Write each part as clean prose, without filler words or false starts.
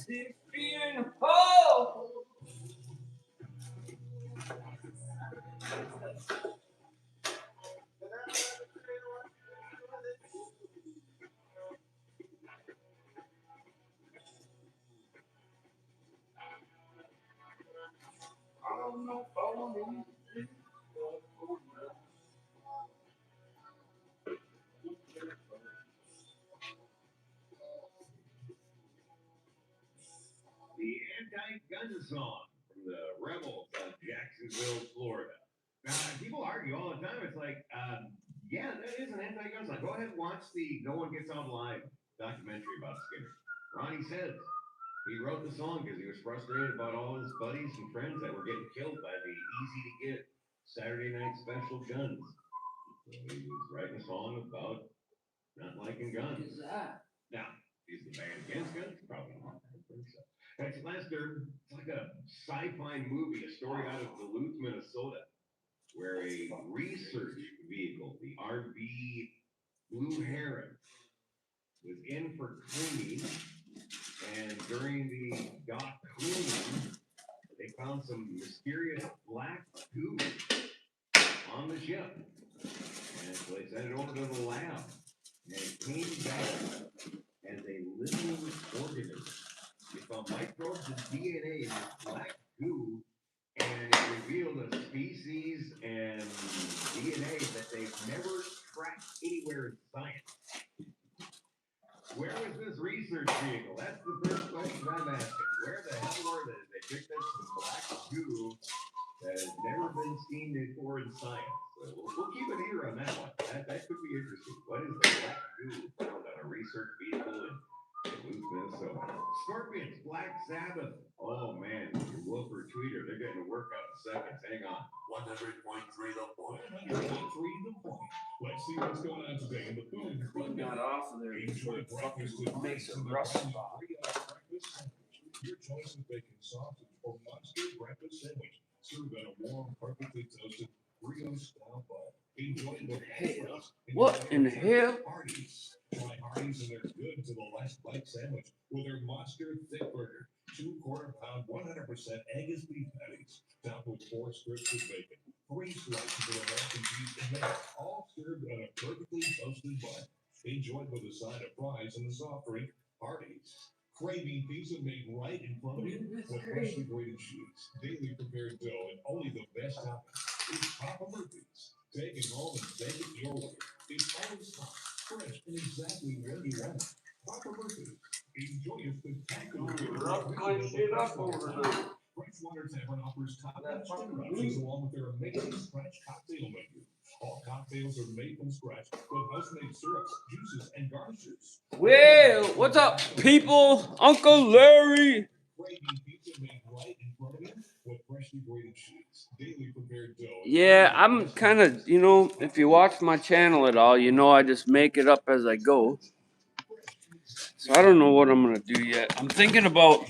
The anti-gun song from the Rebels of Jacksonville, Florida. People argue all the time. It's like, yeah, that is an anti-gun song. Go ahead and watch the No One Gets Out Alive documentary about Skinner. Ronnie says he wrote the song because he was frustrated about all his buddies and friends that were getting killed by the easy-to-get Saturday night special guns. So he was writing a song about not liking guns. What is that? Now, is the band against guns? Probably not. I don't think so. It's Lester. It's like a sci-fi movie, a story out of Duluth, Minnesota, where a research vehicle, the RV Blue Heron, was in for cleaning, and during the dock cleaning, they found some mysterious black goo on the ship. And so they sent it over to the lab, and it came back as a living organism. They found microbes and DNA in this black goo, and it revealed a species and DNA that they've never tracked anywhere in science. Where was this research vehicle? That's the first question I'm asking. Where the hell were they? They picked up some black goo that has never been seen before in science. So we'll keep an ear on that one. That could be interesting. What is the black goo found on a research vehicle in Duluth, Minnesota? Scorpions, Black Sabbath. Oh man, your Wolfer tweeter, they're getting to work out in seconds. Hang on. 100.3 The Point. 100.3 The Point. Let's see what's going on today in the food. Clean that off of there. Enjoy breakfast with Makes Grace a and the rust brand new spot. breakfast sandwich. Your choice of bacon sausage or monster breakfast sandwich. Served on a warm, perfectly toasted brioche style bun. Enjoy the hell? What in the hell? Hardee's. Try Hardee's and they're good to the last bite sandwich with their monster thick burger. 2 quarter-pound, 100% Angus beef patties, topped with 4 strips of bacon, 3 slices of American cheese, and mayo, all served on a perfectly toasted bun. Enjoyed with a side of fries and a soft drink. Hardee's. Craving pizza made right in front of you with freshly grated cheese, daily prepared dough, and only the best toppings. It's Papa Murphy's. Take it home and take it your way. It's always hot, fresh, and exactly where you want it. Papa Murphy's. Enjoy your spectacular. Rough my shit up over there. Freshwater Tavern offers top options along with their amazing scratch cocktail menu. All cocktails are made from scratch with house-made syrups, juices, and garnishes. Well, what's up, people? Uncle Larry. Yeah, I'm kind of, if you watch my channel at all, I just make it up as I go. So I don't know what I'm going to do yet. I'm thinking about...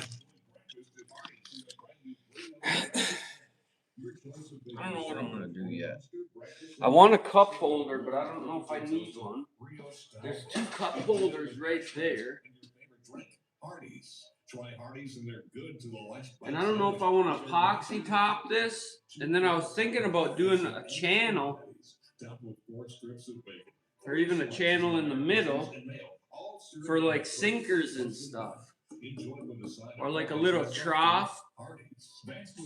I don't know what I'm going to do yet. I want a cup holder, but I don't know if I need one. There's 2 cup holders right there. And I don't know if I want to epoxy top this. And then I was thinking about doing a channel. Or even a channel in the middle. For like sinkers and stuff. Or like a little trough.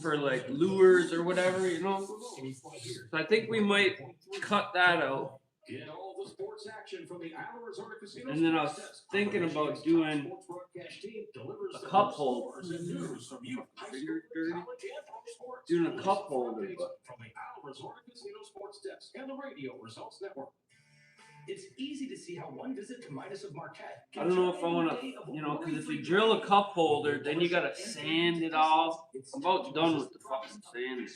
For like lures or whatever, So I think we might cut that out. And then I was thinking about doing a cup holder. Doing a cup holder. It's easy to see how one visit to Midas of Marquette. I don't know if I want to, because if you drill a cup holder, then you got to sand it off. I'm about done with the fucking sand.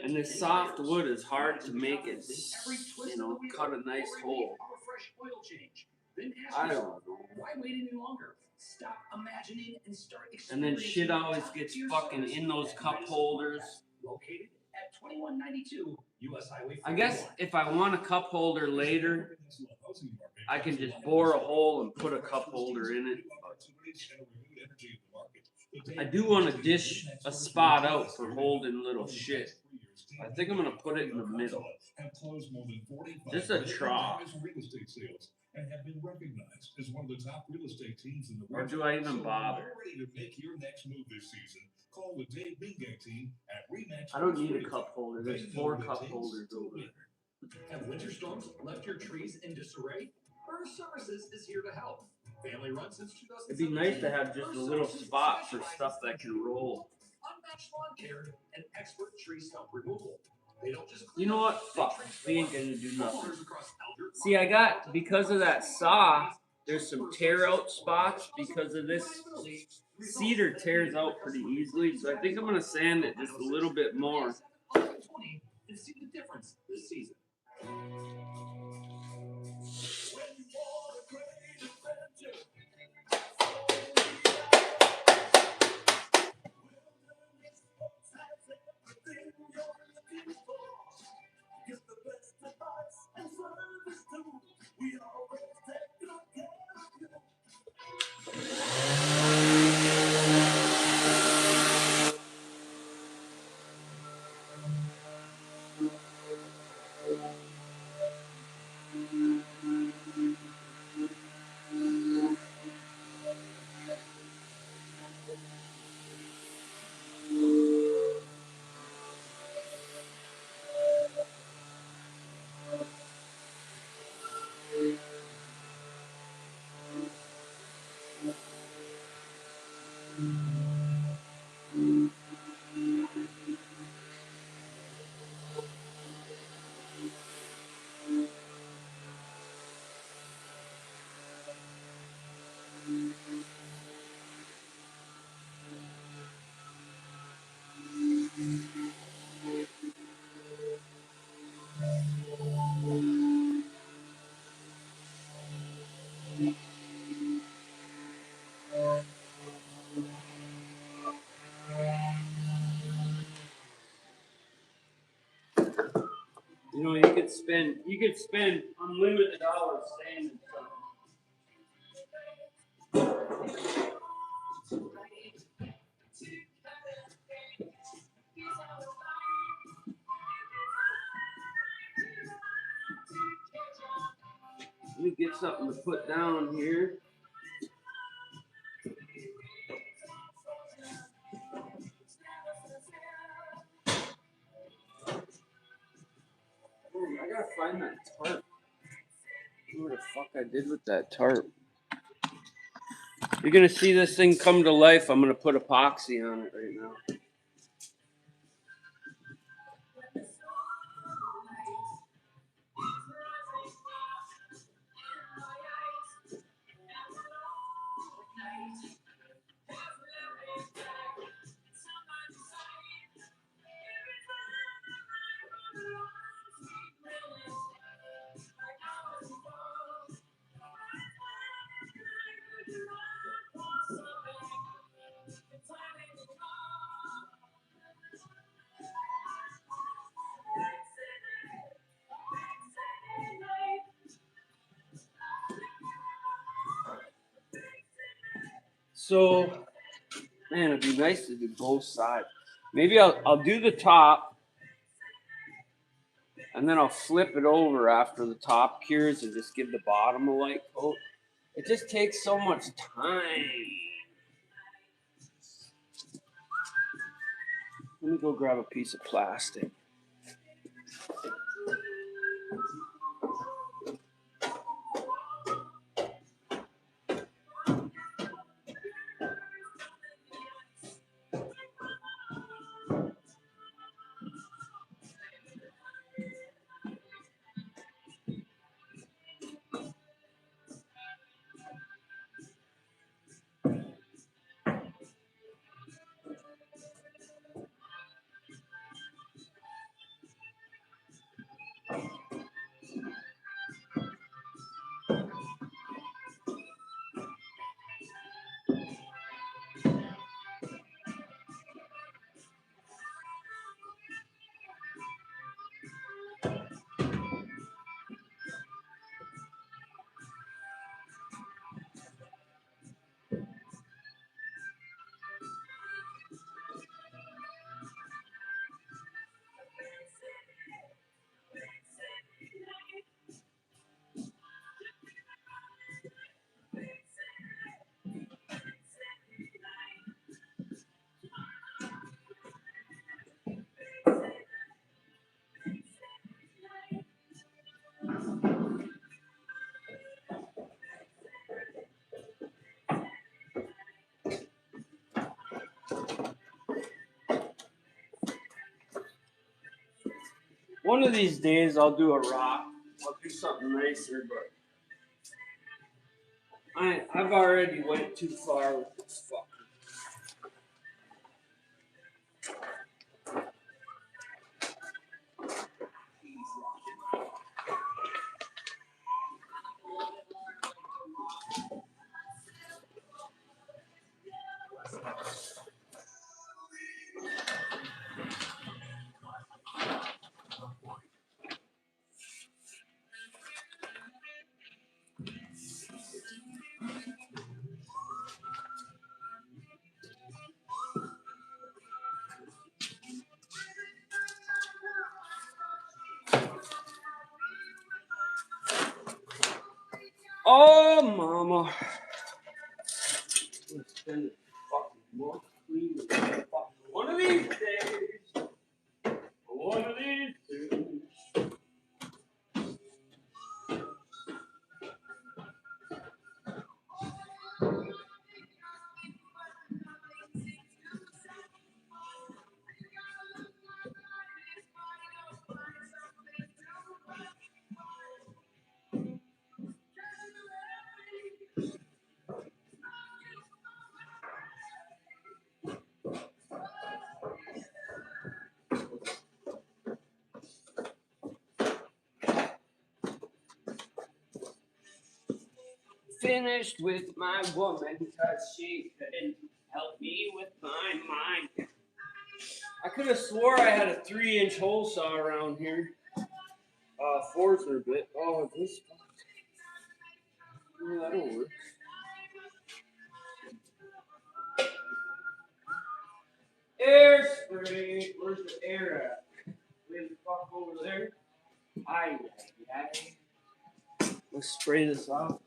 And this soft wood is hard to make it, cut a nice hole. I don't know. Why wait any longer? Stop imagining and start. And then shit always gets fucking in those cup holders. Located at 2192 US Highway 41. I guess if I want a cup holder later, I can just bore a hole and put a cup holder in it. I do want to dish a spot out for holding little shit. I think I'm gonna put it in the middle. Just a trough. And have been recognized as one of the top real estate teams in the world. Or do I even bother? Ready to make your next move this season. Call the Dave Bingay team at Remax. I don't need a cup holder. There's 4 cup holders over there. Have winter storms left your trees in disarray? Burst Services is here to help. Family run since 2000. It'd be nice to have just a little spot for stuff that can roll. Unmatched lawn care and expert tree stump removal. You know what? Fuck. We ain't gonna do nothing. See, I got, because of that saw, there's some tear out spots because of this. Cedar tears out pretty easily, so I think I'm gonna sand it just a little bit more. You know, you could spend unlimited hours sanding something. Let me get something to put down here. I gotta find that tarp. What the fuck I did with that tarp? You're gonna see this thing come to life. I'm gonna put epoxy on it right now. So, man, it'd be nice to do both sides. Maybe I'll do the top, and then I'll flip it over after the top cures and just give the bottom a light coat. It just takes so much time. Let me go grab a piece of plastic. One of these days I'll do a rock. I'll do something nicer, but I've already went too far with this fucker. Oh, mama. I'm spending fucking month cleaning fucking one of these days. One of these days. Finished with my woman because she couldn't help me with my mind. I could have swore I had a 3-inch hole saw around here. Forstner bit. Oh, this. Oh, that'll work. Air spray. Where's the air at? Way the fuck over there. Aye. Let's spray this off.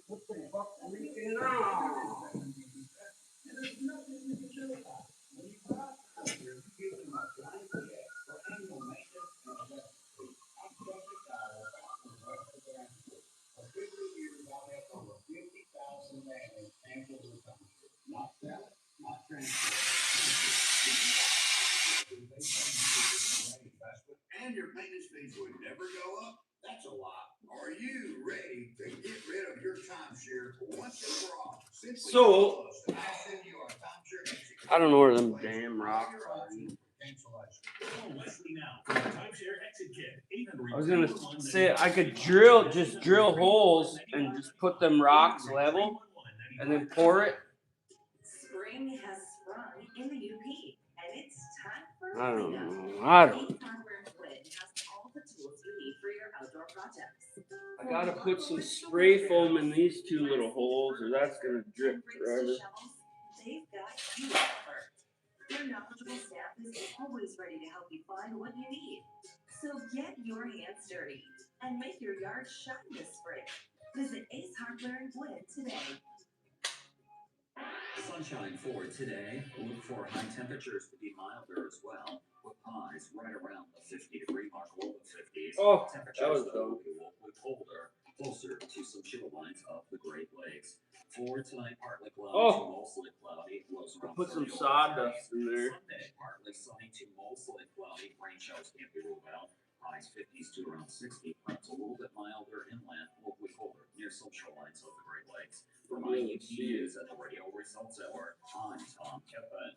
What the fuck are we doing now? And your maintenance fees would never go up? That's a lie. Are you ready to get rid of your timeshare once and for all? Simply call us and I'll send you our timeshare exit. I don't know where them damn rocks are. Call Leslie now for the timeshare exit kit. I was gonna say I could just drill holes and just put them rocks level and then pour it. Spring has sprung in the UP, and it's time for I don't cleanup. know. I don't know. Hardware Flint has all the tools you need for your outdoor projects. I gotta put some spray foam in these two little holes or that's gonna drip forever. They've got you covered. Their knowledgeable staff is always ready to help you find what you need. So get your hands dirty and make your yard shine this spring. Visit Ace Hardware and Flint today. Sunshine for today. Look for high temperatures to be milder as well, with highs right around the 50-degree mark, low 50s. Oh, temperatures though will be colder, closer to some chill lines of the Great Lakes. For tonight, partly cloudy to mostly cloudy. Lows around put some 30 sawdust in there. Sunday, partly sunny to mostly cloudy. Rain showers can't be ruled out. Highs 50s to around 60. Perhaps a little bit milder inland, locally colder near some shorelines of the Great Lakes. For my ETUs at the Radio Results Hour, I'm Tom Kippen.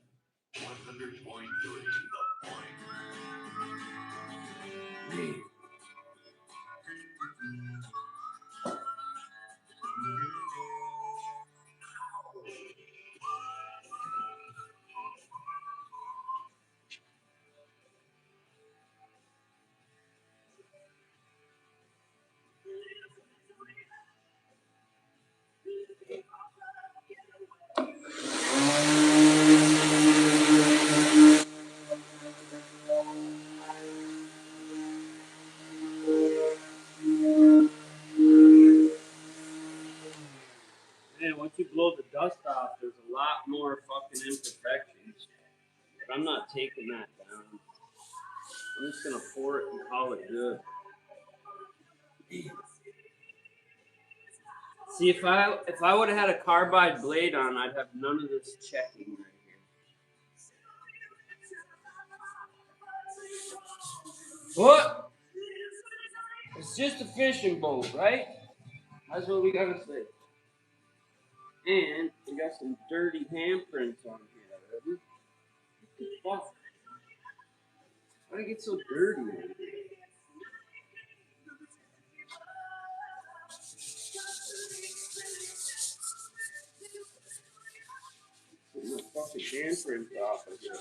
100.3 The Point. Man, once you blow the dust off, there's a lot more fucking imperfections. But I'm not taking that down. I'm just gonna pour it and call it good. See, if I would have had a carbide blade on, I'd have none of this checking right here. What? It's just a fishing boat, right? That's what we gotta say. And we got some dirty handprints on here already. What the fuck? Why'd it get so dirty over here? Put my fucking handprints off of here.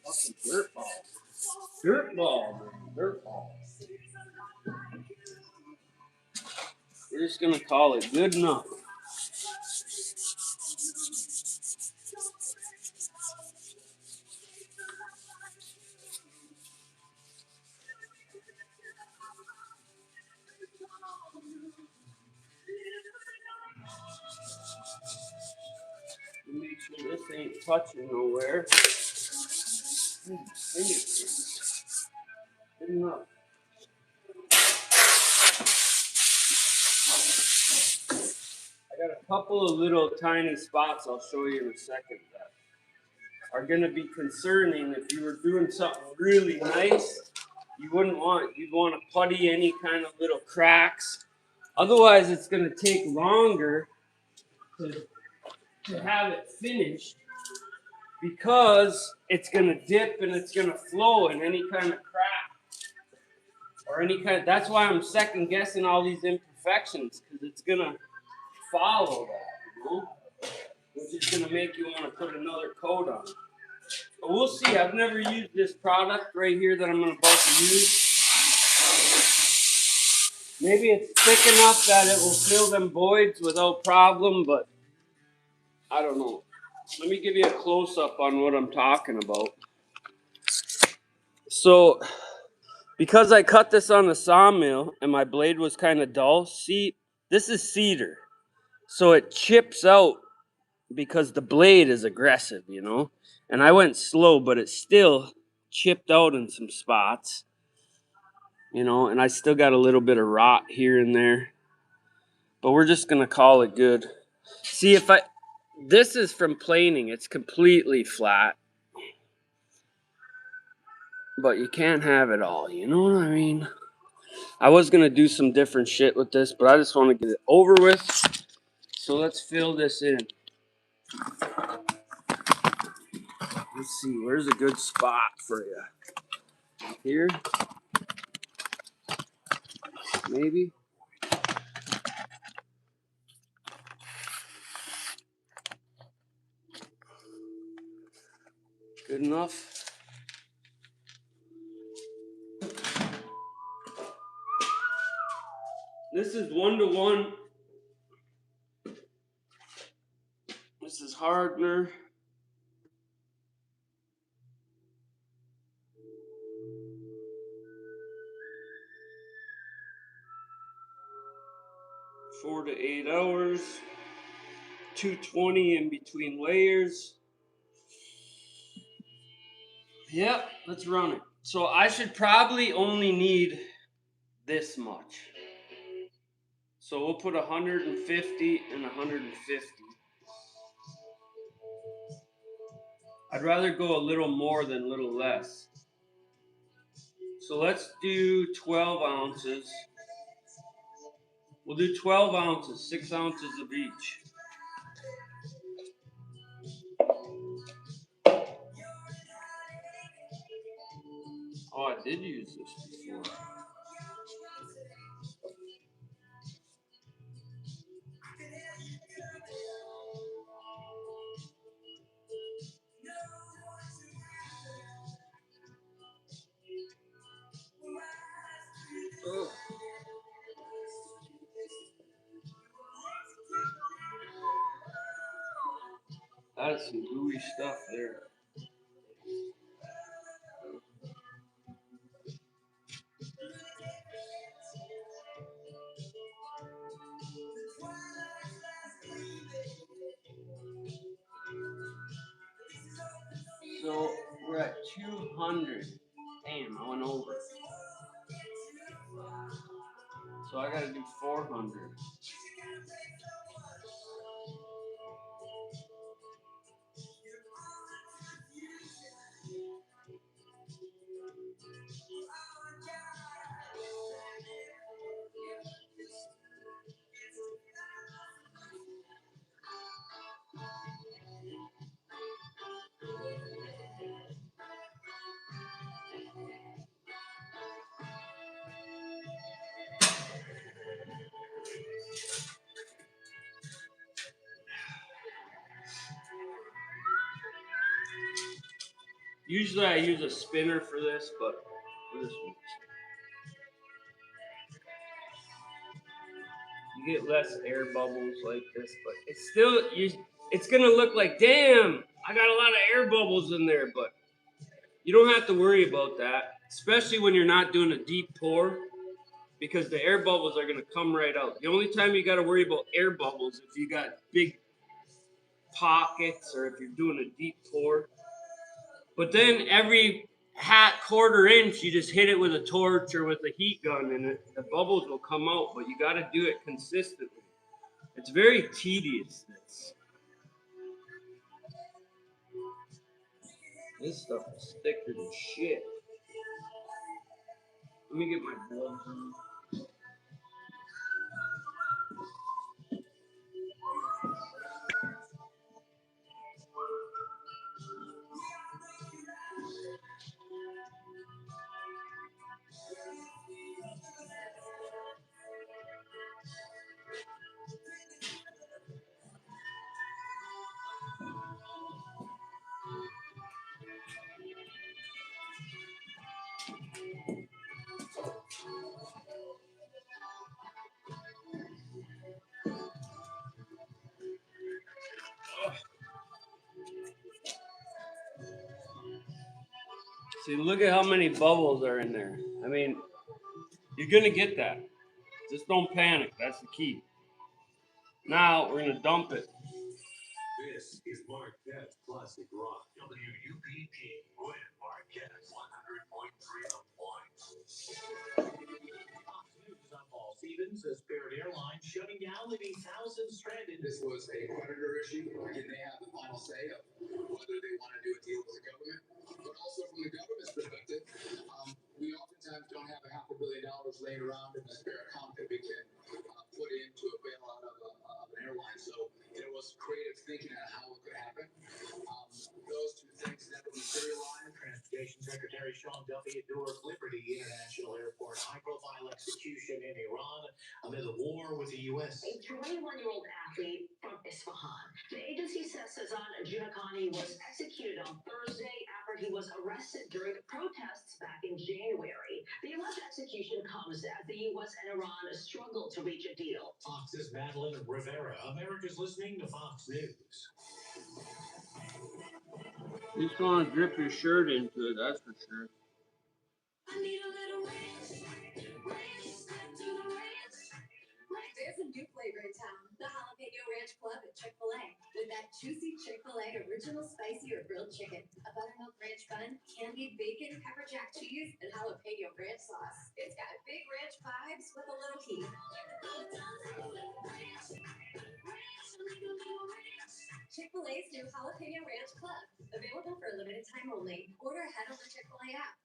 Fucking dirt ball. Dirt ball, man. Dirt ball. We're just gonna call it good enough. Make sure this ain't touching nowhere. Good enough. I got a couple of little tiny spots I'll show you in a second that are going to be concerning. If you were doing something really nice, you'd want to putty any kind of little cracks. Otherwise, it's going to take longer to have it finished because it's going to dip and it's going to flow in any kind of crack or any kind of, that's why I'm second guessing all these imperfections, because it's going to follow that, you know, which is going to make you want to put another coat on. But we'll see. I've never used this product right here that I'm about to use. Maybe it's thick enough that it will fill them voids without problem, but I don't know. Let me give you a close-up on what I'm talking about. So, because I cut this on the sawmill and my blade was kind of dull, see, this is cedar. So it chips out because the blade is aggressive, you know. And I went slow, but it still chipped out in some spots, you know, and I still got a little bit of rot here and there. But we're just going to call it good. See, this is from planing. It's completely flat. But you can't have it all, you know what I mean? I was going to do some different shit with this, but I just want to get it over with. So let's fill this in. Let's see, where's a good spot for you? Here? Maybe? Good enough. This is 1-to-1. This is hardener. Four to 8 hours. 220 in between layers. Yep, let's run it. So I should probably only need this much. So we'll put 150 and 150. I'd rather go a little more than a little less. So let's do 12 ounces. We'll do 12 ounces, 6 ounces of each. Oh, I did use this before. Oh. That is some gooey stuff there. So we're at 200. Damn, I went over. So I gotta do 400. Usually I use a spinner for this, but for this one, you get less air bubbles like this, but it's still, it's gonna look like, damn, I got a lot of air bubbles in there, but you don't have to worry about that, especially when you're not doing a deep pour, because the air bubbles are gonna come right out. The only time you gotta worry about air bubbles is if you got big pockets or if you're doing a deep pour. But then every quarter inch, you just hit it with a torch or with a heat gun, and the bubbles will come out. But you got to do it consistently. It's very tedious. This stuff is thicker than shit. Let me get my gloves on. See, look at how many bubbles are in there. I mean, you're gonna get that. Just don't panic. That's the key. Now we're gonna dump it. This is Marquette's Classic Rock. WUPT with Marquette 100.3 The Point. I'm Paul Stevens, as Spirit Airlines shutting down, leaving thousands stranded. This was a creditor issue. Again, they have the final say of whether they want to do a deal with the government. But also from the government's perspective, we oftentimes don't have $500 million laying around in the spare account that we can put into a bailout of an airline. So it was creative thinking on how it could happen. Those two things never materialized. Transportation Secretary Sean Duffy at Newark Liberty International Airport. High-profile execution in Iran amid the war with the U.S. A 21-year-old athlete from Isfahan. The agency says Sazan Junakani was executed on Thursday after where he was arrested during protests back in January. The alleged execution comes as the U.S. and Iran struggle to reach a deal. Fox's Madeline Rivera. America's listening to Fox News. You just want to drip your shirt into it, that's for sure. I need a little ranch, step to the ranch. There's a new flavor in town, the Jalapeno Ranch Club at Chick-fil-A. With that juicy Chick-fil-A original spicy or grilled chicken, a buttermilk ranch bun, candied bacon, pepper jack cheese, and jalapeno ranch sauce. It's got big ranch vibes with a little heat. Chick-fil-A's new Jalapeno Ranch Club, available for a limited time only. Order ahead on the Chick-fil-A app.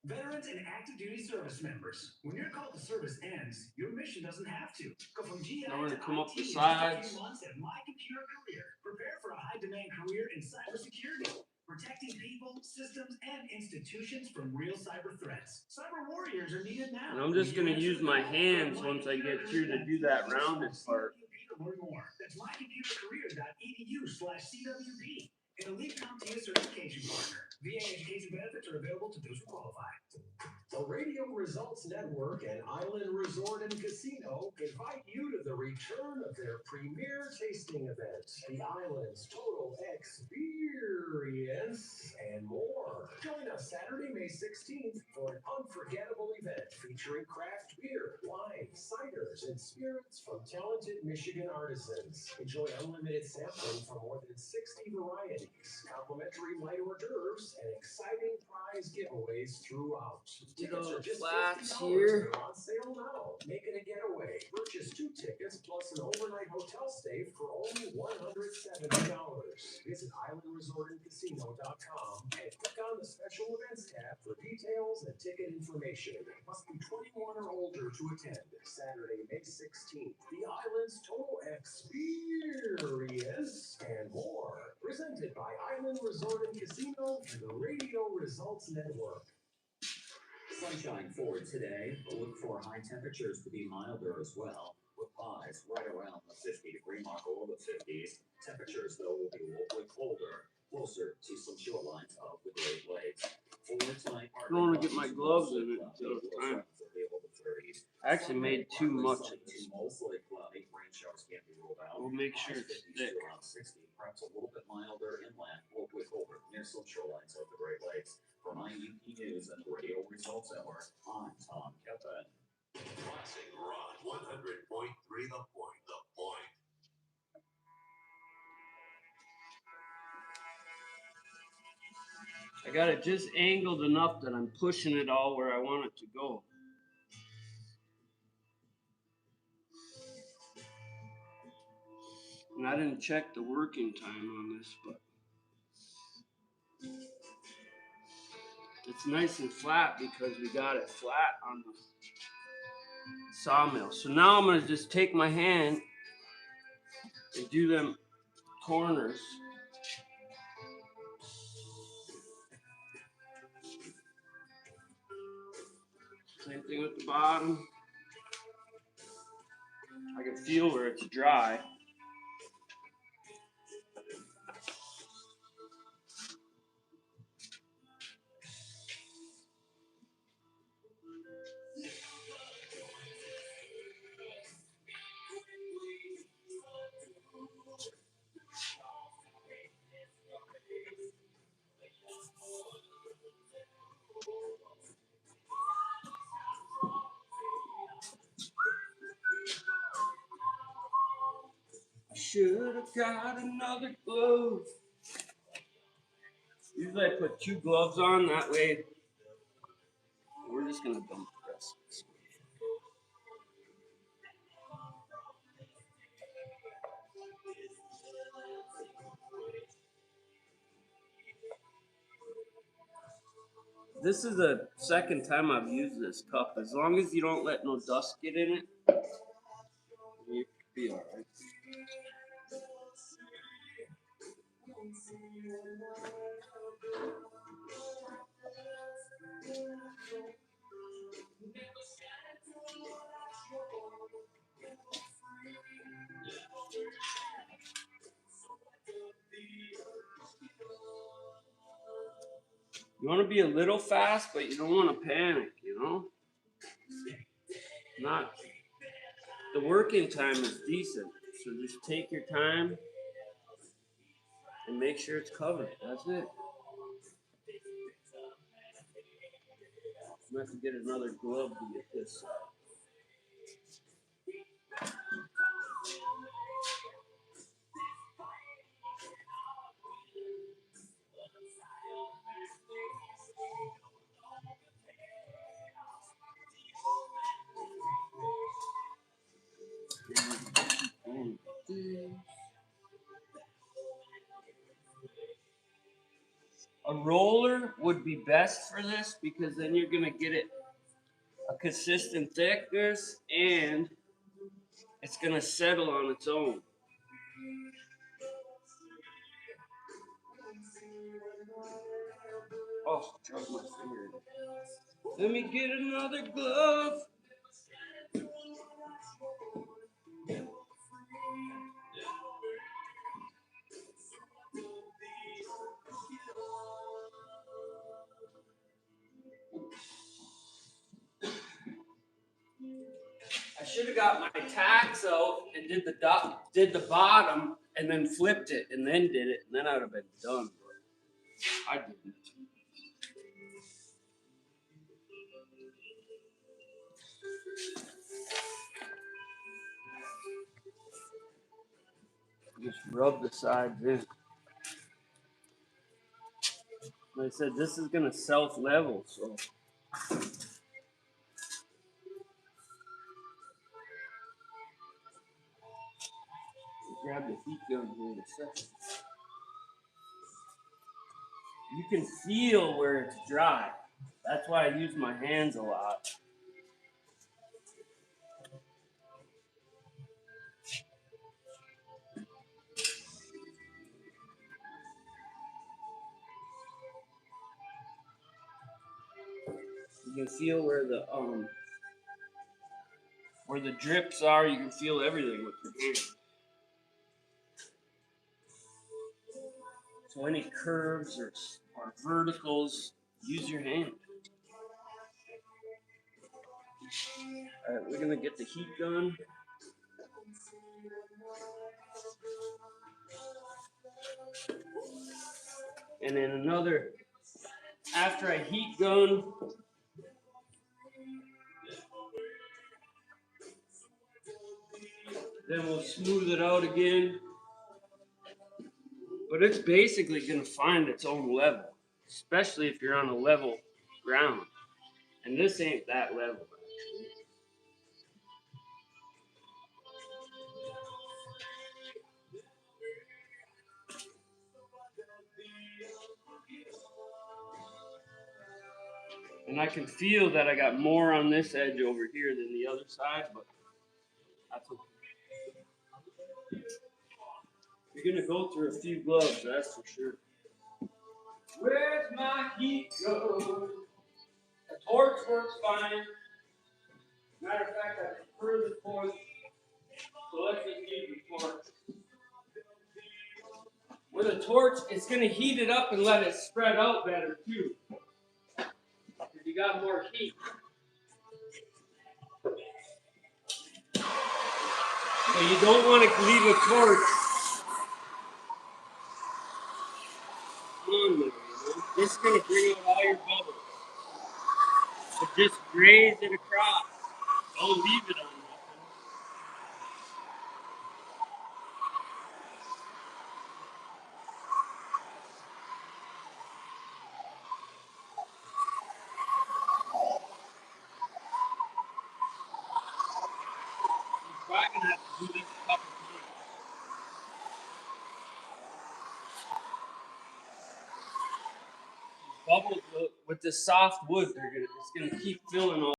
Veterans and active duty service members, when your call to service ends, your mission doesn't have to. Go from GI Now we're to gonna come up IT the in just a sides. few months at My Computer Career. Prepare for a high-demand career in cybersecurity, protecting people, systems, and institutions from real cyber threats. Cyber warriors are needed now. And I'm just gonna use my hands once I get through to do that rounded part. Learn more. That's mycomputercareer.edu/CWP. An elite CompTIA certification partner. VA education benefits are available to those who qualify. The Radio Results Network and Island Resort and Casino invite you to the return of their premier tasting event, the Island's Total Experience and more. Join us Saturday, May 16th for an unforgettable event featuring craft beer, wine, ciders, and spirits from talented Michigan artisans. Enjoy unlimited sampling from more than 60 varieties, complimentary light hors d'oeuvres, and exciting prize giveaways throughout. Tickets are just Flats $50. here. They're on sale now. Make it a getaway. Purchase 2 tickets plus an overnight hotel stay for only $170. Visit islandresortandcasino.com and click on the special events tab for details and ticket information. Must be 21 or older to attend. Saturday, May 16th. The Island's Total Experience and more. Presented by Island Resort and Casino and the Radio Results Network. Sunshine forward today, but look for high temperatures to be milder as well, with highs right around the 50-degree mark or the 50s. Temperatures, though, will be locally colder, closer to some shorelines of the Great Lakes. For tonight, I don't want to get my gloves in it until it's time. I actually made too much of this. Mostly cloudy, rain showers can't be ruled out. We'll make sure it's thick. Around 60, perhaps a little bit milder inland, locally colder near some shorelines of the Great Lakes. For IUP News and the Radio Results Network, I'm Tom Kevin. Classic Rock 100.3 The Point. The Point. I got it just angled enough that I'm pushing it all where I want it to go. And I didn't check the working time on this, but it's nice and flat because we got it flat on the sawmill. So now I'm gonna just take my hand and do them corners. Same thing with the bottom. I can feel where it's dry. Should have got another glove. Usually I put 2 gloves on, that way we're just gonna dump the rest of this. This is the second time I've used this cup. As long as you don't let no dust get in it, you could be alright. You want to be a little fast, but you don't want to panic, you know? Not, the working time is decent, so just take your time and make sure it's covered. That's it. I'm going to have to get another glove to get this side. A roller would be best for this because then you're going to get it a consistent thickness and it's going to settle on its own. Oh, dropped my finger. Let me get another glove. I should have got my tacks out and did the bottom and then flipped it and then did it and then I would have been done. But I didn't. Just rub the sides in. Like I said, this is gonna self-level, so. Grab the heat gun here in a second. You can feel where it's dry. That's why I use my hands a lot. You can feel where the drips are. You can feel everything with your hand. So any curves or verticals, use your hand. All right, we're gonna get the heat gun. And then after I heat gun, then we'll smooth it out again. But it's basically gonna find its own level, especially if you're on a level ground. And this ain't that level, actually. And I can feel that I got more on this edge over here than the other side, but that's okay. You're gonna go through a few gloves, that's for sure. Where's my heat gun? The torch works fine. Matter of fact, I prefer the torch. So let's just use the torch. With a torch, it's gonna heat it up and let it spread out better too. Because you got more heat. So you don't want to leave a torch on there, you know? This is gonna bring out all your bubbles. So just graze it across. Don't leave it on nothing. You're probably gonna have to do this a couple times. Bubbles with this soft wood, it's gonna keep filling all.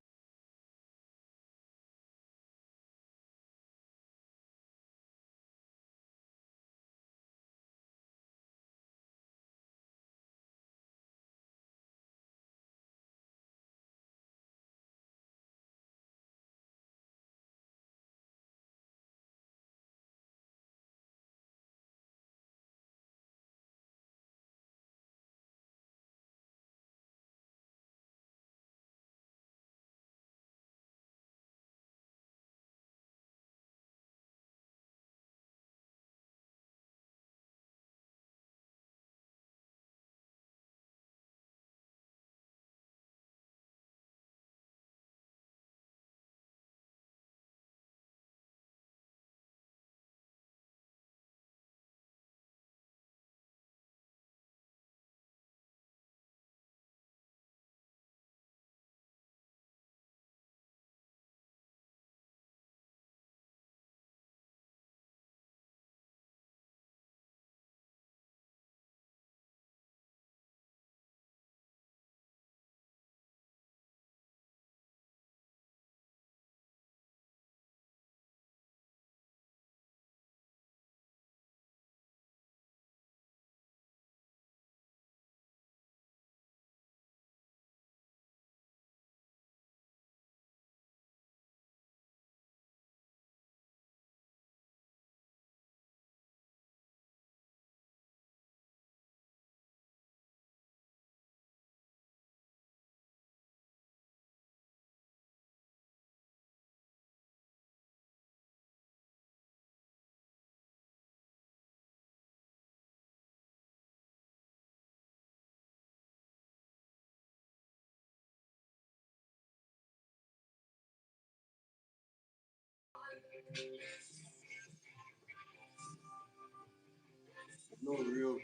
No real.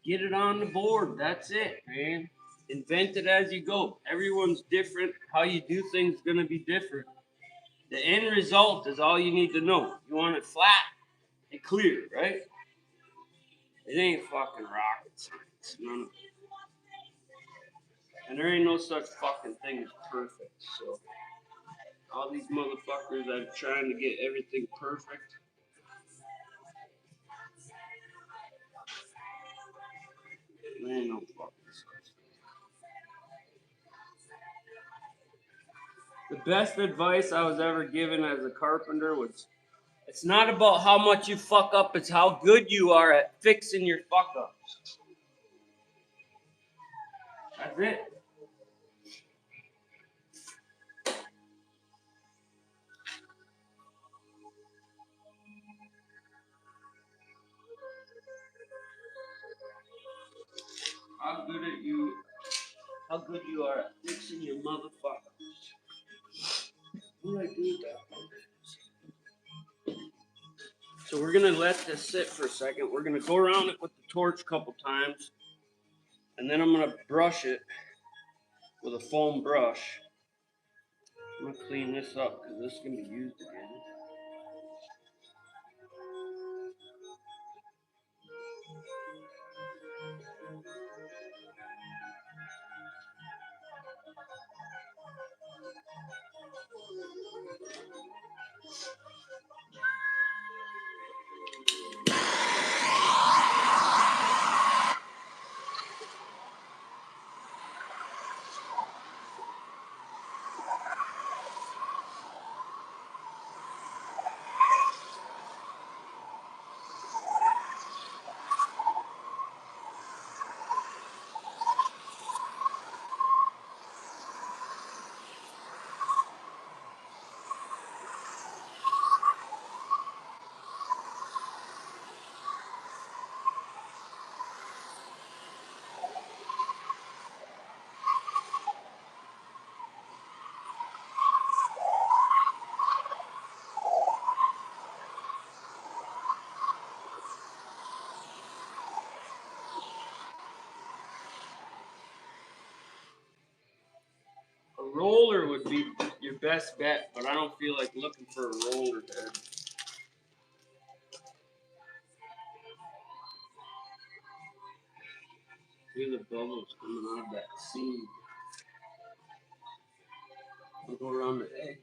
Get it on the board. That's it, man. Invent it as you go. Everyone's different. How you do things is gonna be different. The end result is all you need to know. You want it flat and clear, right? It ain't fucking rocket science. None of it. And there ain't no such fucking thing as perfect. So all these motherfuckers that are trying to get everything perfect. There ain't no fucking such thing. The best advice I was ever given as a carpenter was, it's not about how much you fuck up, it's how good you are at fixing your fuck ups. That's it. How good you are at fixing your motherfuckers. What do I do with that? So we're gonna let this sit for a second. We're gonna go around it with the torch a couple times, and then I'm gonna brush it with a foam brush. I'm gonna clean this up because this can be used again. A roller would be your best bet, but I don't feel like looking for a roller head. Hear the bubbles coming out of that seam. I'll go around the edge.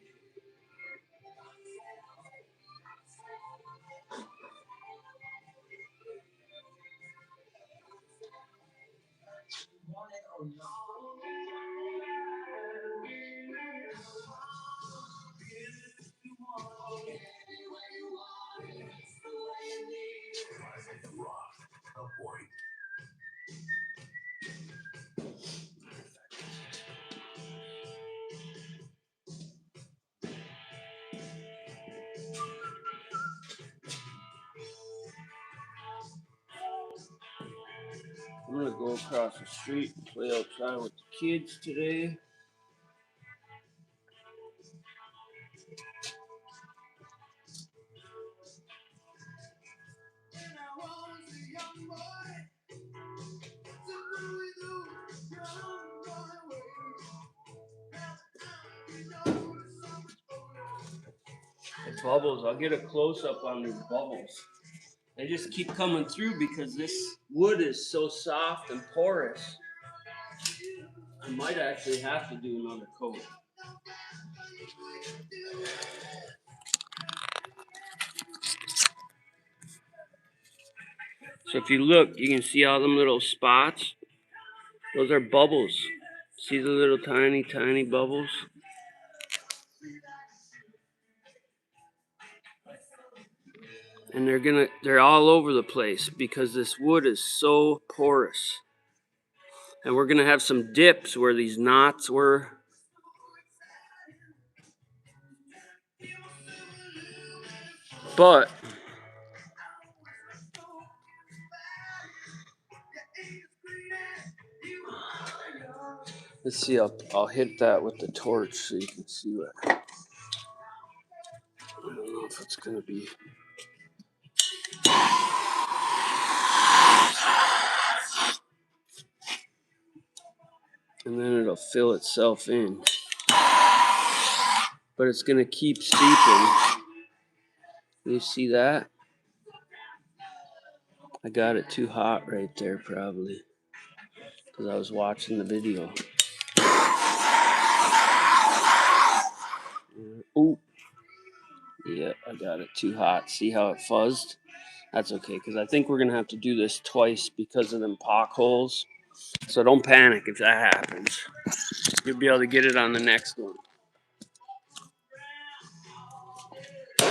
I'm gonna go across the street and play outside with the kids today. The bubbles, I'll get a close up on these bubbles. They just keep coming through because this wood is so soft and porous. I might actually have to do another coat. So if you look, you can see all them little spots. Those are bubbles. See the little tiny, tiny bubbles? And they're all over the place because this wood is so porous. And we're gonna have some dips where these knots were. But let's see, I'll hit that with the torch so you can see what. if it's gonna be. And then it'll fill itself in. But it's gonna keep steeping. You see that? I got it too hot right there probably. Because I was watching the video. Oh. Yeah, I got it too hot. See how it fuzzed? That's okay, because I think we're going to have to do this twice because of them holes. So don't panic if that happens. You'll be able to get it on the next one. As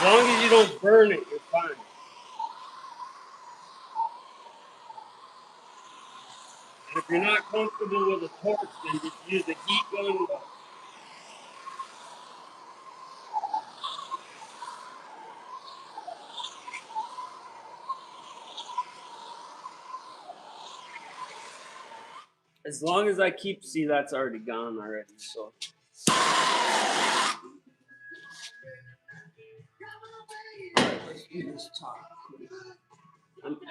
long as you don't burn it, you're fine. And if you're not comfortable with a torch, then just use a heat gun. As long as I keep, see, that's already gone already. So. Let's do this top.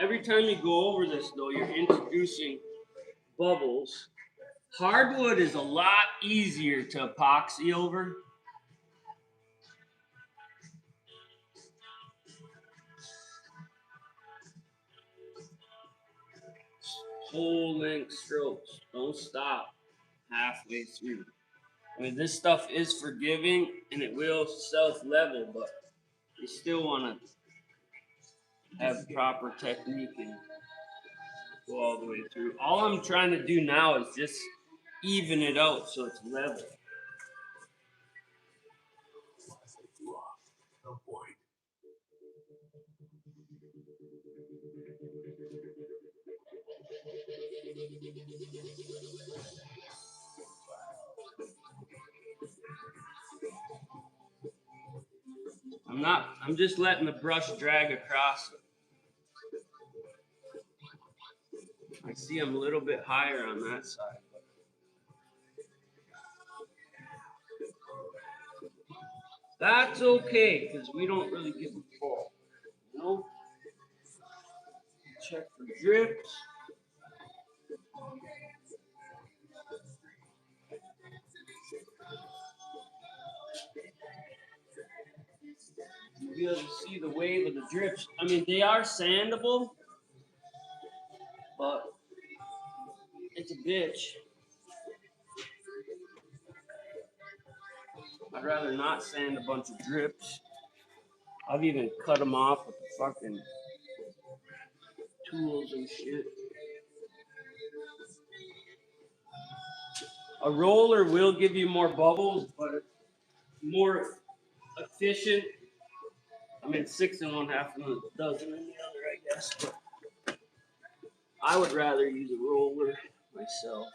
Every time you go over this, though, you're introducing bubbles. Hardwood is a lot easier to epoxy over. Whole length strokes. Don't stop halfway through. I mean, this stuff is forgiving and it will self-level, but you still want to have proper technique and go all the way through. All I'm trying to do now is just even it out so it's level. The point. I'm just letting the brush drag across it. I see I'm a little bit higher on that side. That's okay, because we don't really give a fuck. You know? Check for drips. You'll be able to see the wave of the drips. I mean, they are sandable, but it's a bitch. I'd rather not sand a bunch of drips. I've even cut them off with the fucking tools and shit. A roller will give you more bubbles, but it's more efficient. I mean, 6 in one, half in a dozen in the other, I guess. But I would rather use a roller myself.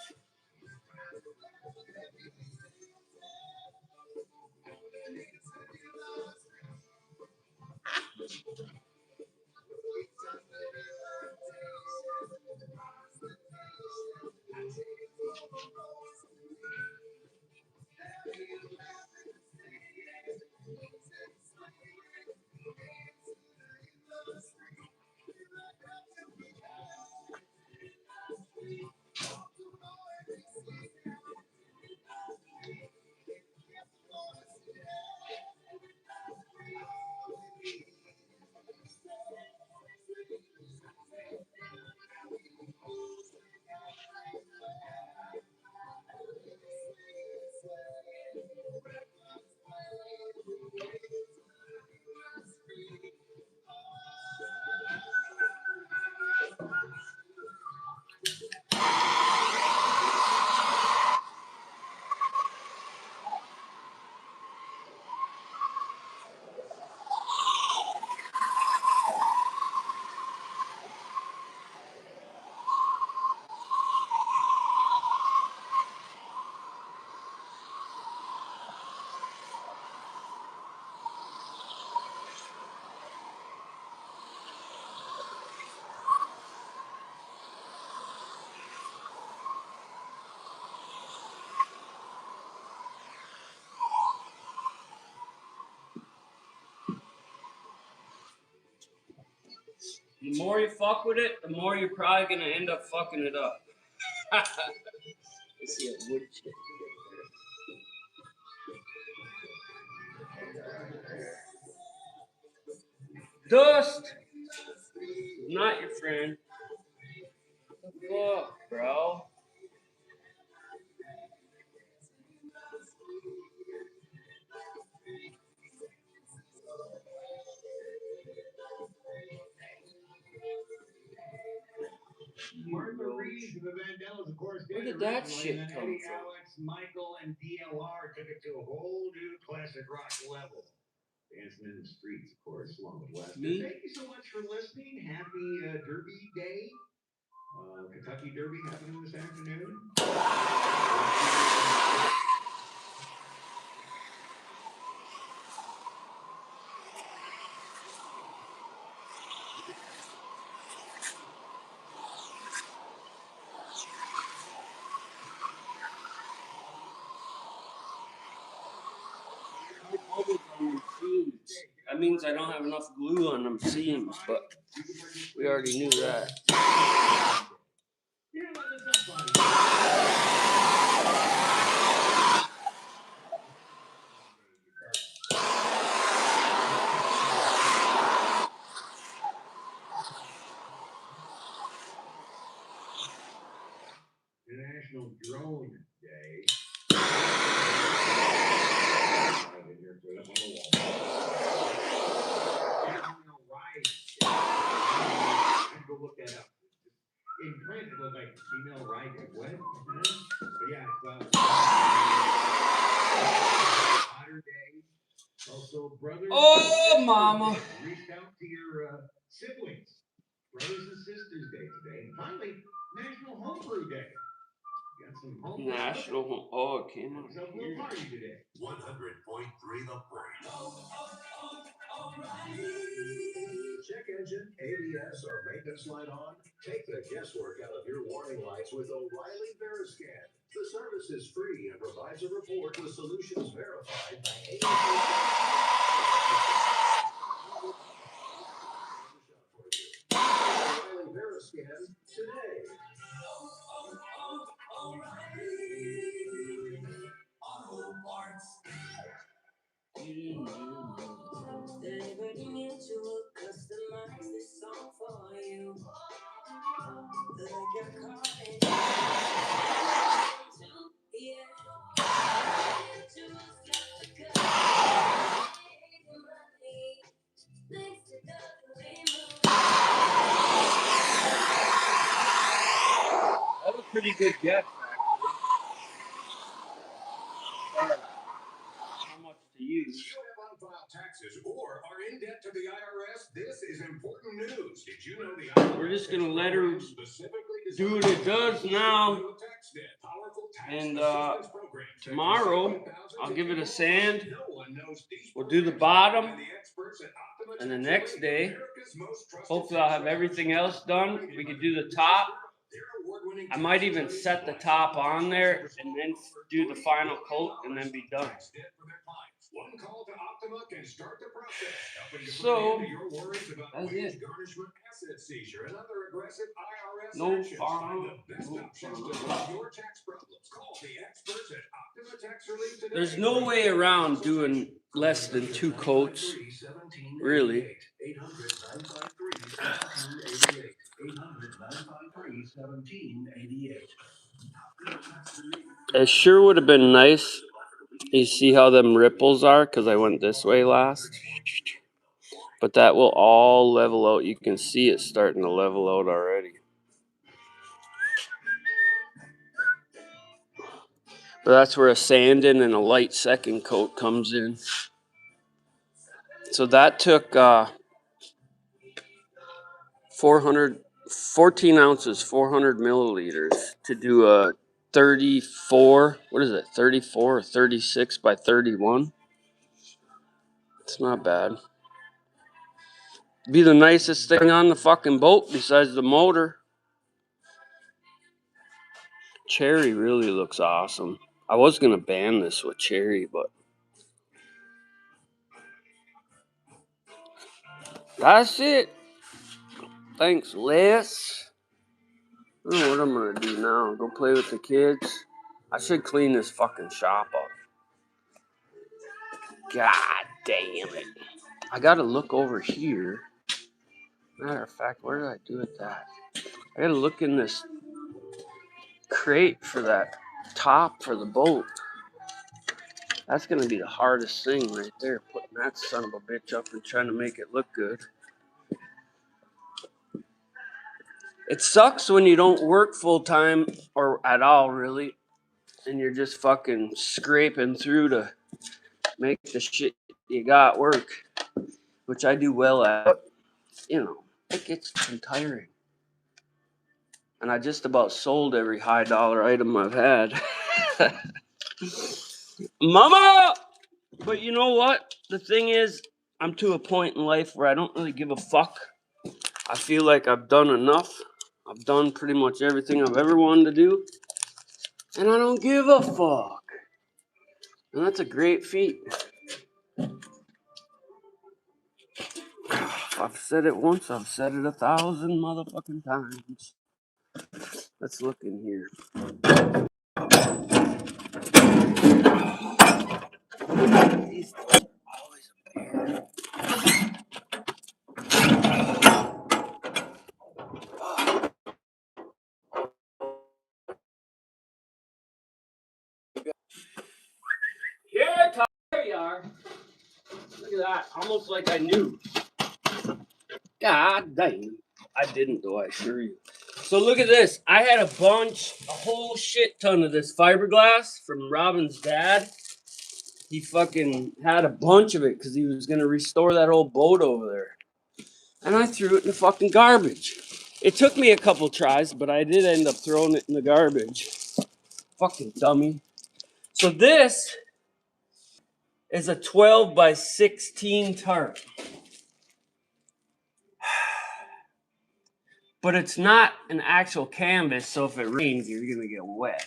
The more you fuck with it, the more you're probably gonna end up fucking it up. I see a wood chip. Dust! Not your friend. What the fuck, bro? Martha Reeves and the Vandellas, of course, Where did did that originally, shit and then come Eddie, from? Alex, Michael, and DLR took it to a whole new classic rock level. Dancing in the streets, of course, along with West. Me? Thank you so much for listening. Happy Derby Day. Kentucky Derby happening this afternoon. That means I don't have enough glue on them seams, but we already knew that. International Drone Day. Go look that up. In print, it looked like female right. What? But yeah, it's Otter Day. Also, brothers. Oh, mama. Reached out to your siblings. Brothers and Sisters Day today. And finally, National Homebrew Day. Got some homebrew. National. Oh, it came out So we'll here. party today. 100.3 The Point. Check engine, ABS, or maintenance light on? Take the guesswork out of your warning lights with O'Reilly Veriscan. The service is free and provides a report with solutions verified by O'Reilly Veriscan today. Auto Parts. Delivered Mutual customize this song for you. Like your car and yeah. Mutual's got the good money. Thanks to the That was a pretty good guess, actually. How much to use? You have unfiled taxes or are in debt to the IRS? This is important news. Did you know the IRS? We're just gonna let her do what it does now. And tomorrow, I'll give it a sand. We'll do the bottom. And the next day, hopefully I'll have everything else done. We can do the top. I might even set the top on there and then do the final coat and then be done. One call to Optima can start the process. So, Your worries about that's wage it. garnishment, asset seizure, and other aggressive IRS No actions. farm. Find the best options to solve your tax problems. Call the experts at Optima Tax Relief today. There's no way around doing less than 2 coats, really. 800-953-1788. 800-953-1788. It sure would have been nice. You see how them ripples are? Because I went this way last. But that will all level out. You can see it starting to level out already. But that's where a sanding and a light second coat comes in. So that took 14 ounces, 400 milliliters to do a 34, what is it, 34 or 36 by 31? It's not bad. Be the nicest thing on the fucking boat besides the motor. Cherry really looks awesome. I was going to ban this with cherry, but that's it. Thanks, Les. I don't know what I'm gonna do now. Go play with the kids. I should clean this fucking shop up. God damn it. I gotta look over here. Matter of fact, where did I do with that? I gotta look in this crate for that top for the boat. That's gonna be the hardest thing right there, putting that son of a bitch up and trying to make it look good. It sucks when you don't work full time or at all, really, and you're just fucking scraping through to make the shit you got work, which I do well at. You know, it gets tiring. And I just about sold every high dollar item I've had. Mama! But you know what? The thing is, I'm to a point in life where I don't really give a fuck. I feel like I've done enough. I've done pretty much everything I've ever wanted to do. And I don't give a fuck. And that's a great feat. I've said it once, I've said it 1,000 motherfucking times. Let's look in here. These always a bear. Here, there you are. Look at that. Almost like I knew. God damn. I didn't, though, I assure you. So look at this. I had a whole shit ton of this fiberglass from Robin's dad. He fucking had a bunch of it because he was going to restore that old boat over there. And I threw it in the fucking garbage. It took me a couple tries, but I did end up throwing it in the garbage. Fucking dummy. So this is a 12 by 16 tarp. But it's not an actual canvas, so if it rains, you're going to get wet.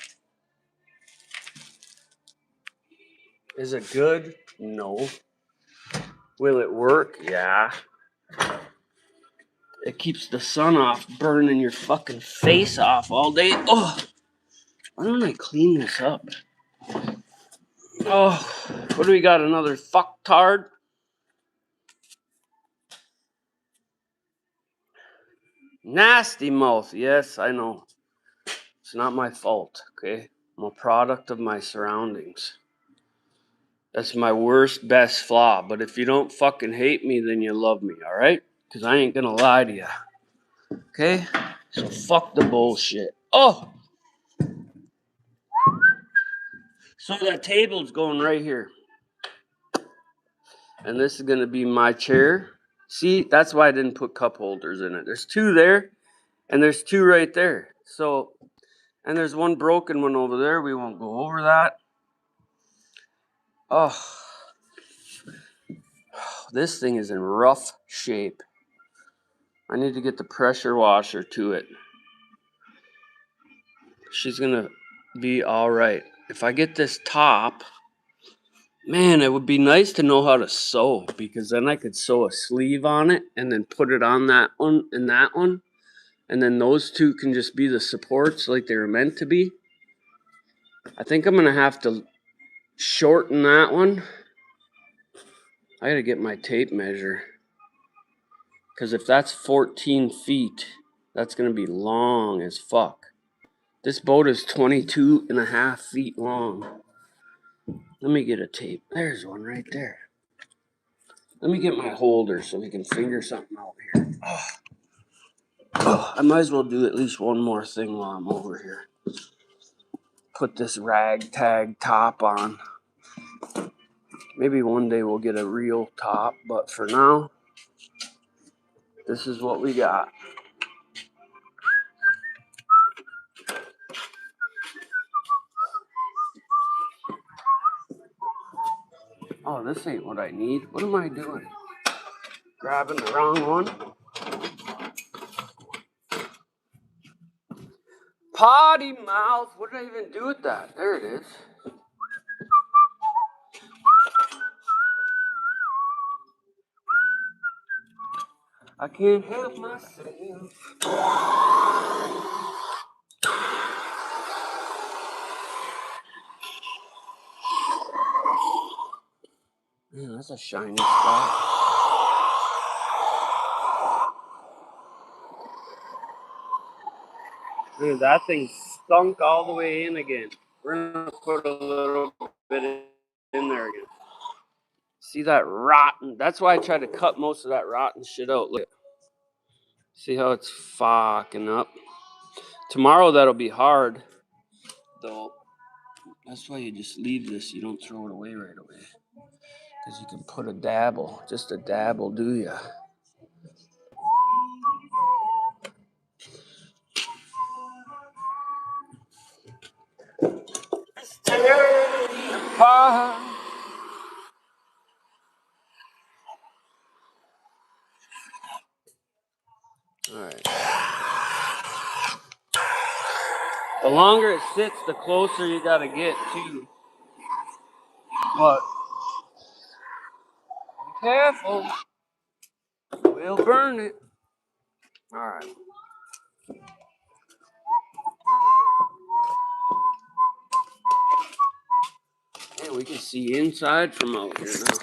Is it good? No. Will it work? Yeah. It keeps the sun off, burning your fucking face off all day. Oh, why don't I clean this up? Oh, what do we got? Another fucktard? Nasty mouth. Yes, I know. It's not my fault, okay? I'm a product of my surroundings. That's my worst, best flaw. But if you don't fucking hate me, then you love me, all right? Because I ain't gonna lie to you. Okay? So fuck the bullshit. Oh! So that table's going right here. And this is gonna be my chair. See, that's why I didn't put cup holders in it. There's two there, and there's two right there. So, and there's one broken one over there. We won't go over that. Oh, this thing is in rough shape. I need to get the pressure washer to it. She's gonna be all right. If I get this top, man, it would be nice to know how to sew, because then I could sew a sleeve on it and then put it on that one and that one. And then those two can just be the supports like they were meant to be. I think I'm gonna have to shorten that one. I gotta get my tape measure. Because if that's 14 feet, that's gonna be long as fuck. This boat is 22 and a half feet long. Let me get a tape. There's one right there. Let me get my holder so we can figure something out here. I might as well do at least one more thing while I'm over here. Put this ragtag top on. Maybe one day we'll get a real top, but for now, this is what we got. Oh, this ain't what I need. What am I doing? Grabbing the wrong one? Potty mouth. What did I even do with that? There it is. I can't help myself. Man, that's a shiny spot. Dude, that thing stunk all the way in again. We're gonna put a little bit in there again. See that rotten? That's why I tried to cut most of that rotten shit out. Look, see how it's fucking up. Tomorrow that'll be hard, though. That's why you just leave this. You don't throw it away right away, because you can put a dabble. Just a dabble, do ya? All right. The longer it sits, the closer you gotta get to. But be careful, we'll burn it. All right. Yeah, we can see inside from out here now.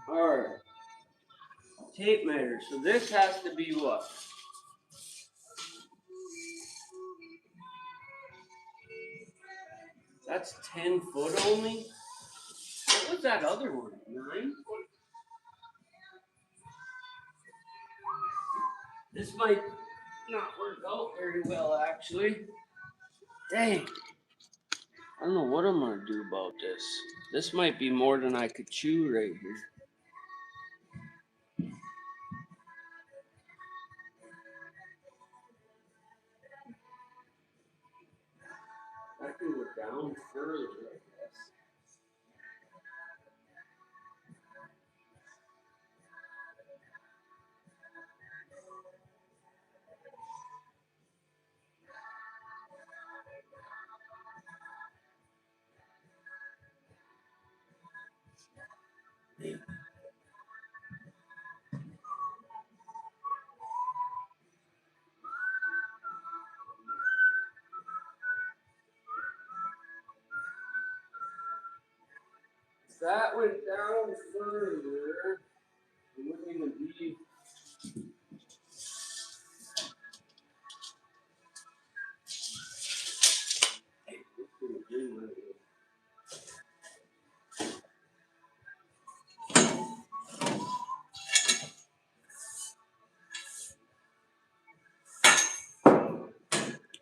All right. Tape measure. So this has to be what? That's 10 foot only? What was that other one? 9 foot? This might not work out very well, actually. Dang. I don't know what I'm going to do about this. This might be more than I could chew right here. I can go down further, I guess. If that went down further, it wouldn't even be.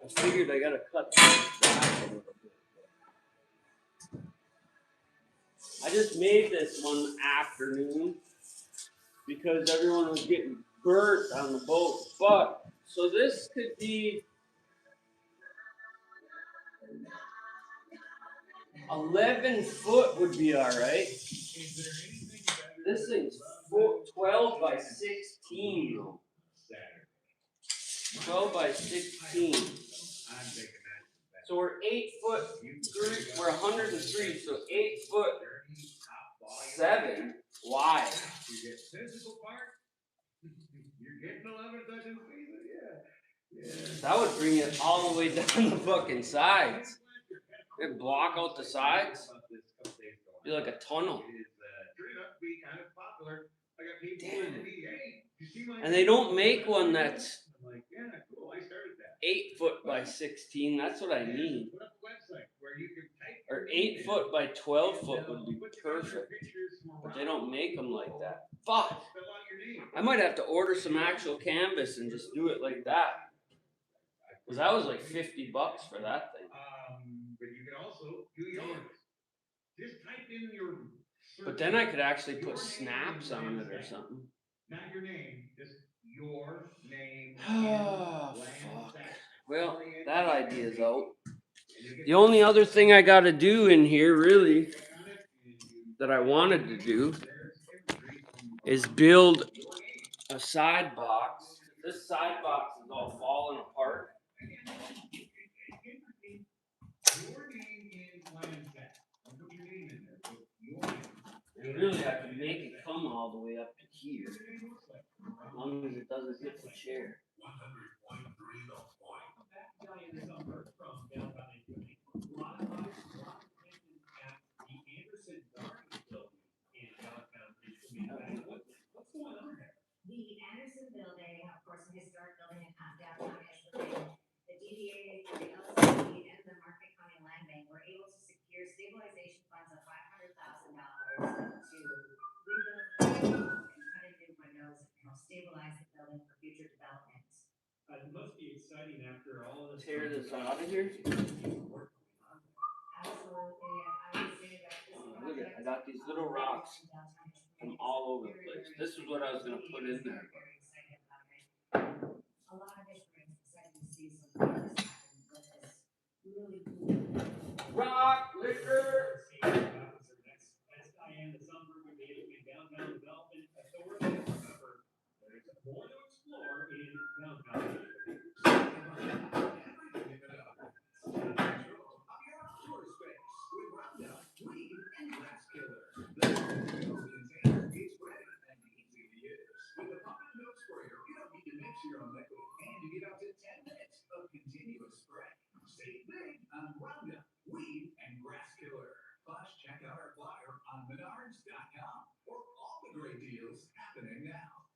I figured I gotta cut this back a little bit. I just made this one afternoon because everyone was getting burnt on the boat. But so this could be 11 foot would be all right. This thing's 12 by 16. 12 by 16. So we're 8 foot 3. We're 103. So 8 foot 7 wide. You get physical part. You're getting 11 touches season, yeah. That would bring it all the way down the fucking sides. It'd block out the sides. Be like a tunnel. Damn. And they don't make one that's 8 foot by 16. That's what I need. Or 8 foot by 12 foot would be perfect. But they don't make them like that. Fuck. I might have to order some actual canvas and just do it like that. Because that was like $50 for that thing. But you can also do yours. Just type in your. But then I could actually put snaps on it or something. Not your name, just your name. Oh, fuck. Well, that idea's out. The only other thing I gotta do in here, really, that I wanted to do is build a side box. This side box is all falling apart. all the way up to here. As long as it doesn't hit the chair. 100.3 The Point. Guy in the summer from downtown Indiana. A lot of attention at the Anderson Garden building in downtown Indiana. What's going on there? The Anderson building, of course, a historic building in downtown Ashland. The DDA, the LCD, and the Market County Land Bank were able to secure stabilization funds of $500,000 to rebuild the building and cut in new windows and help stabilize the building for future development. It must be exciting after all of this. Tear this out of here. Absolutely, I would say that this Look project. at, I got these little rocks from all over the place. This is what I was gonna put in there. Very excited about it. A lot of it brings excited to see some progress happen with this really cool. Rock liquor. That's Diane, the Sunburger in downtown development authority. Remember, there's more to explore in downtown. Your own liquid, and you get up to 10 minutes of continuous spray. Save big on Roundup, Weed, and Grass Killer. Plus, check out our flyer on Menards.com for all the great deals happening now.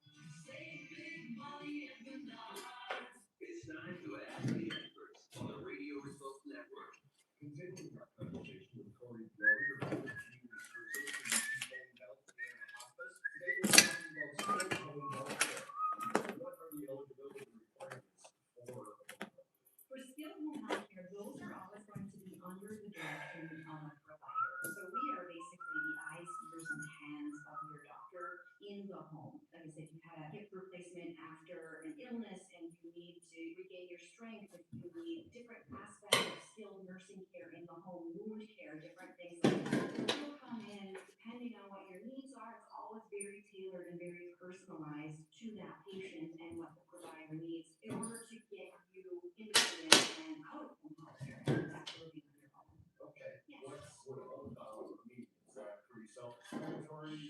Save big money at Menards. It's time to ask the experts on the Radio Results Network. Continuing our conversation with Corey George about community services in home health and hospice. Today we're talking about skilled home health care. What are the eligibility requirements for For skilled home health care, those are always going to be under the direction of a provider. So we are basically the eyes, ears, and hands of your doctor in the home. Like I said, you had a hip replacement after an illness and you need to regain your strength, if you need different aspects of skilled nursing care in the home, wound care, different things like that. You'll come in, depending on what your needs are, it's always very tailored and very personalized to that patient and what the provider needs in order to get you independent and out of home health care and back living in your home. Okay. Yes. What homebound means? Is that pretty self-explanatory?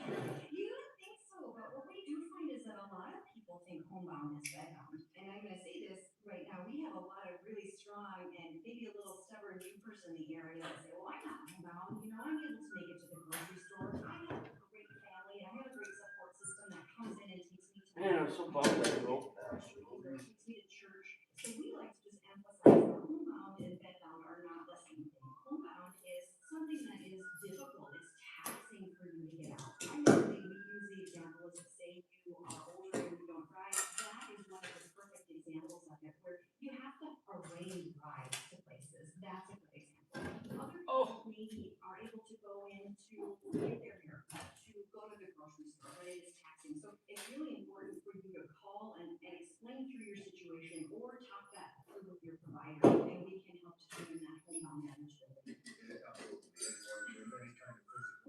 You don't think so, but what we do find is that a lot of people think homebound is bedbound. And I'm going to say this right now, we have a lot of really strong and maybe a little stubborn new person in the area that say, well, I'm not homebound. You know, I'm able to make it to the grocery store. I have a great family. I have a great support system that comes in and takes me to Man, I'm so bummed I broke that. takes me to church. So we like to just emphasize that homebound and bedbound are not the same thing. Homebound is something that is difficult. It's taxing for you to get out. I know we use the example is to say you are older and you don't drive. That is one of the perfect examples of it, where you have to arrange rides to places. That's a good example. Other people maybe are able to go in to get their haircut, to go to the grocery store, but it is taxing. So it's really important for you to call and explain through your situation or talk that through with your provider, and we can help determine that homebound eligibility.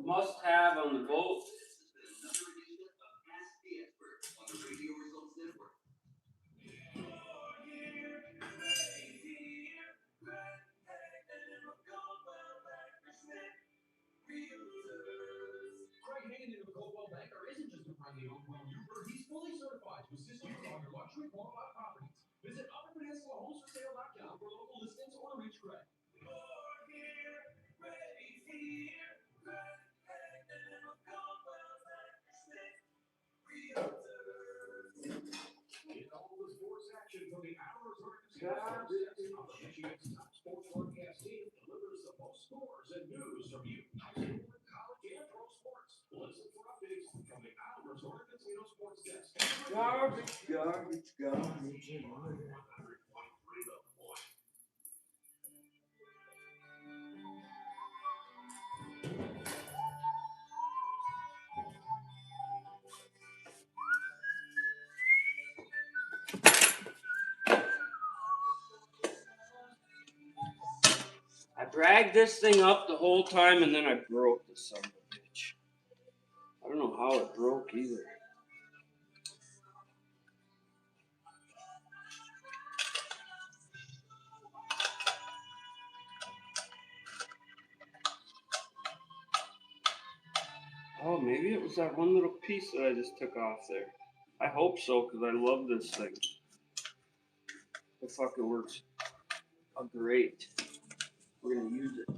Must have on the boat. Another edition of Ask the Expert on the Radio Results Network. Craig Hayden of Coldwell Banker isn't just a friendly old well-user. He's fully certified to assist you on your luxury qualified properties. Visit upperpeninsulahomesorsale.com for local listings or to reach Craig. Get all the sports action from the Hours Michigan's top sports broadcast team delivers the most scores and news from you. High school, college, and pro sports. Listen for updates from the Hours Casino Sports Desk. Garbage. 100.3 The Point. I dragged this thing up the whole time and then I broke the son of a bitch. I don't know how it broke either. Oh, maybe it was that one little piece that I just took off there. I hope so, because I love this thing. It fucking works great. We're gonna use it.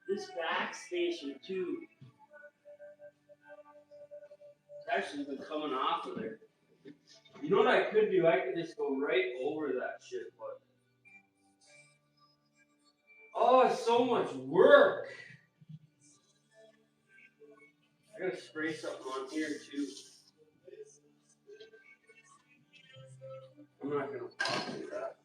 This back station too. It's actually been coming off of there. You know what I could do? I could just go right over that shit, but oh, it's so much work. I gotta spray something on here too. I'm not gonna do that.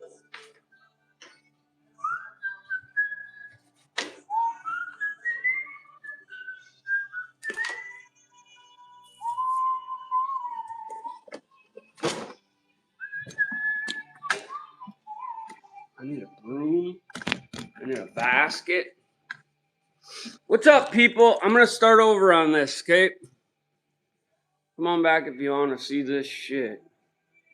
I need a broom. I need a basket. What's up, people? I'm gonna start over on this, okay? Come on back if you want to see this shit.